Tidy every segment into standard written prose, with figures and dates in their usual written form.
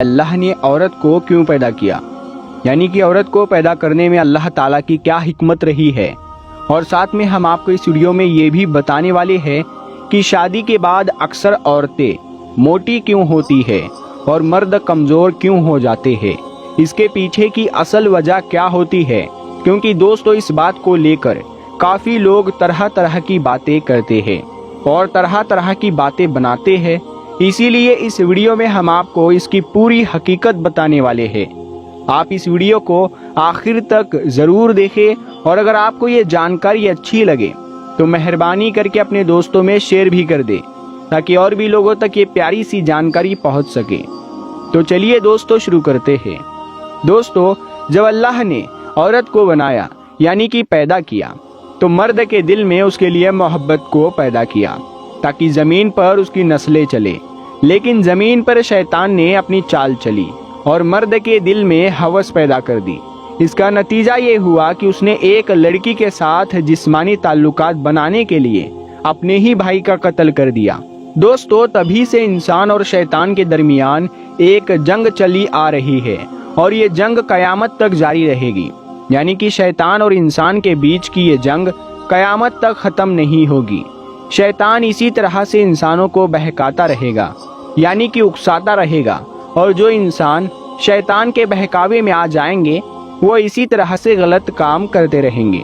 اللہ نے عورت کو کیوں پیدا کیا، یعنی کہ عورت کو پیدا کرنے میں اللہ تعالیٰ کی کیا حکمت رہی ہے، اور ساتھ میں ہم آپ کو اس ویڈیو میں یہ بھی بتانے والے ہیں کہ شادی کے بعد اکثر عورتیں موٹی کیوں ہوتی ہے اور مرد کمزور کیوں ہو جاتے ہیں، اس کے پیچھے کی اصل وجہ کیا ہوتی ہے، کیونکہ دوستو اس بات کو لے کر کافی لوگ طرح طرح کی باتیں کرتے ہیں اور طرح طرح کی باتیں بناتے ہیں۔ اسی لیے اس ویڈیو میں ہم آپ کو اس کی پوری حقیقت بتانے والے ہیں۔ آپ اس ویڈیو کو آخر تک ضرور دیکھیں، اور اگر آپ کو یہ جانکاری اچھی لگے تو مہربانی کر کے اپنے دوستوں میں شیئر بھی کر دیں تاکہ اور بھی لوگوں تک یہ پیاری سی جانکاری پہنچ سکے۔ تو چلیے دوستو شروع کرتے ہیں۔ دوستو جب اللہ نے عورت کو بنایا یعنی کہ پیدا کیا تو مرد کے دل میں اس کے لیے محبت کو پیدا کیا تاکہ زمین پر اس کی نسلیں چلے، لیکن زمین پر شیطان نے اپنی چال چلی اور مرد کے دل میں ہوس پیدا کر دی۔ اس کا نتیجہ یہ ہوا کہ اس نے ایک لڑکی کے ساتھ جسمانی تعلقات بنانے کے لیے اپنے ہی بھائی کا قتل کر دیا۔ دوستو تبھی سے انسان اور شیطان کے درمیان ایک جنگ چلی آ رہی ہے، اور یہ جنگ قیامت تک جاری رہے گی، یعنی کہ شیطان اور انسان کے بیچ کی یہ جنگ قیامت تک ختم نہیں ہوگی۔ شیطان اسی طرح سے انسانوں کو بہکاتا رہے گا، یعنی کہ اکساتا رہے گا، اور جو انسان شیطان کے بہکاوے میں آ جائیں گے وہ اسی طرح سے غلط کام کرتے رہیں گے۔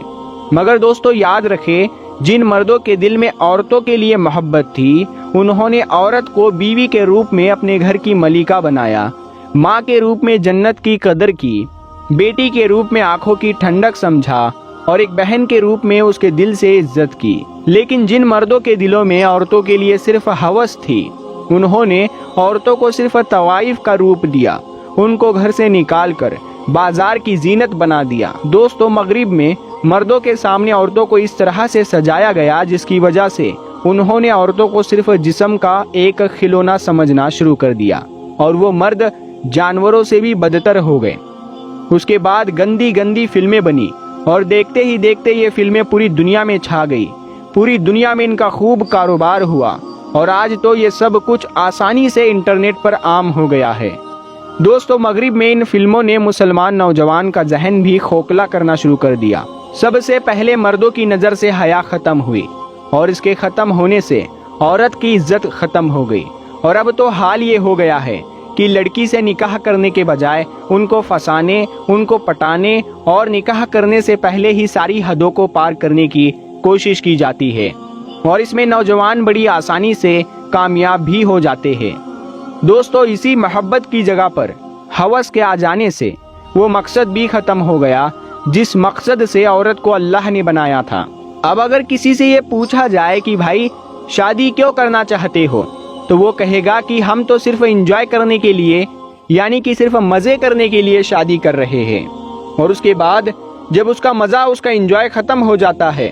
مگر دوستو یاد رکھیں، جن مردوں کے دل میں عورتوں کے لیے محبت تھی انہوں نے عورت کو بیوی کے روپ میں اپنے گھر کی ملکہ بنایا، ماں کے روپ میں جنت کی قدر کی، بیٹی کے روپ میں آنکھوں کی ٹھنڈک سمجھا، اور ایک بہن کے روپ میں اس کے دل سے عزت کی۔ لیکن جن مردوں کے دلوں میں عورتوں کے لیے صرف ہوس تھی انہوں نے عورتوں کو صرف طوائف کا روپ دیا، ان کو گھر سے نکال کر بازار کی زینت بنا دیا۔ دوستو مغرب میں مردوں کے سامنے عورتوں کو اس طرح سے سجایا گیا جس کی وجہ سے انہوں نے عورتوں کو صرف جسم کا ایک کھلونا سمجھنا شروع کر دیا، اور وہ مرد جانوروں سے بھی بدتر ہو گئے۔ اس کے بعد گندی گندی فلمیں بنی، اور دیکھتے ہی دیکھتے یہ فلمیں پوری دنیا میں چھا گئی، پوری دنیا میں ان کا خوب کاروبار ہوا، اور آج تو یہ سب کچھ آسانی سے انٹرنیٹ پر عام ہو گیا ہے۔ دوستو مغرب میں ان فلموں نے مسلمان نوجوان کا ذہن بھی کھوکھلا کرنا شروع کر دیا۔ سب سے پہلے مردوں کی نظر سے حیا ختم ہوئی، اور اس کے ختم ہونے سے عورت کی عزت ختم ہو گئی، اور اب تو حال یہ ہو گیا ہے کہ لڑکی سے نکاح کرنے کے بجائے ان کو پھنسانے، ان کو پٹانے اور نکاح کرنے سے پہلے ہی ساری حدوں کو پار کرنے کی کوشش کی جاتی ہے، اور اس میں نوجوان بڑی آسانی سے کامیاب بھی ہو جاتے ہیں۔ دوستو اسی محبت کی جگہ پر ہوس کے آ جانے سے وہ مقصد بھی ختم ہو گیا جس مقصد سے عورت کو اللہ نے بنایا تھا۔ اب اگر کسی سے یہ پوچھا جائے کہ بھائی شادی کیوں کرنا چاہتے ہو، تو وہ کہے گا کہ ہم تو صرف انجوائے کرنے کے لیے، یعنی کہ صرف مزے کرنے کے لیے شادی کر رہے ہیں، اور اس کے بعد جب اس کا مزہ، اس کا انجوائے ختم ہو جاتا ہے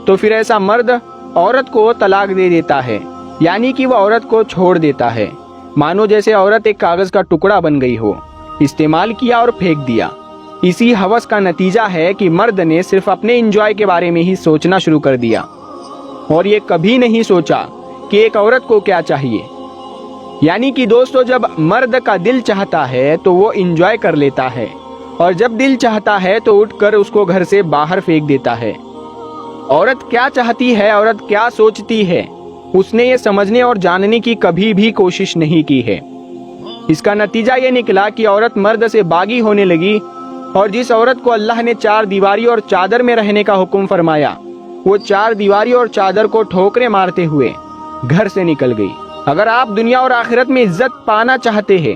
تو پھر ایسا مرد عورت کو طلاق دے دیتا ہے، یعنی کہ وہ عورت کو چھوڑ دیتا ہے، مانو جیسے عورت ایک کاغذ کا ٹکڑا بن گئی ہو، استعمال کیا اور پھینک دیا۔ اسی ہوس کا نتیجہ ہے کہ مرد نے صرف اپنے انجوائے کے بارے میں ہی سوچنا شروع کر دیا، اور یہ کبھی نہیں سوچا کہ ایک عورت کو کیا چاہیے۔ یعنی کہ دوستو جب مرد کا دل چاہتا ہے تو وہ انجوائے کر لیتا ہے، اور جب دل چاہتا ہے تو اٹھ کر اس کو گھر سے باہر پھینک دیتا ہے۔ عورت کیا چاہتی ہے، عورت کیا سوچتی ہے، اس نے یہ سمجھنے اور جاننے کی کبھی بھی کوشش نہیں کی ہے۔ اس کا نتیجہ یہ نکلا کہ عورت مرد سے باغی ہونے لگی، اور جس عورت کو اللہ نے 4 دیواری اور چادر میں رہنے کا حکم فرمایا وہ 4 دیواری اور چادر کو ٹھوکریں مارتے ہوئے گھر سے نکل گئی۔ اگر آپ دنیا اور آخرت میں عزت پانا چاہتے ہیں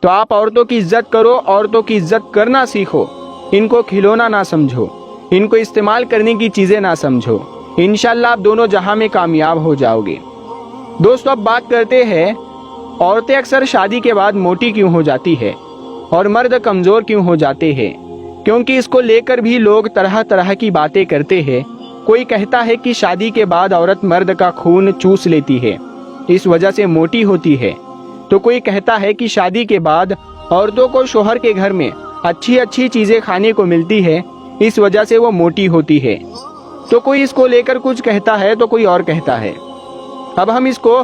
تو آپ عورتوں کی عزت کرو، عورتوں کی عزت کرنا سیکھو، ان کو کھلونا نہ سمجھو، ان کو استعمال کرنے کی چیزیں نہ سمجھو، انشاءاللہ آپ دونوں جہاں میں کامیاب ہو جاؤ گے۔ دوستو اب بات کرتے ہیں عورتیں اکثر شادی کے بعد موٹی کیوں ہو جاتی ہے اور مرد کمزور کیوں ہو جاتے ہیں، کیونکہ اس کو لے کر بھی لوگ طرح طرح کی باتیں کرتے ہیں۔ کوئی کہتا ہے کہ شادی کے بعد عورت مرد کا خون چوس لیتی ہے، اس وجہ سے موٹی ہوتی ہے، تو کوئی کہتا ہے کہ شادی کے بعد عورتوں کو شوہر کے گھر میں اچھی اچھی چیزیں کھانے کو ملتی ہے، اس وجہ سے وہ موٹی ہوتی ہے، تو کوئی اس کو لے کر کچھ کہتا ہے تو کوئی اور کہتا ہے۔ اب ہم اس کو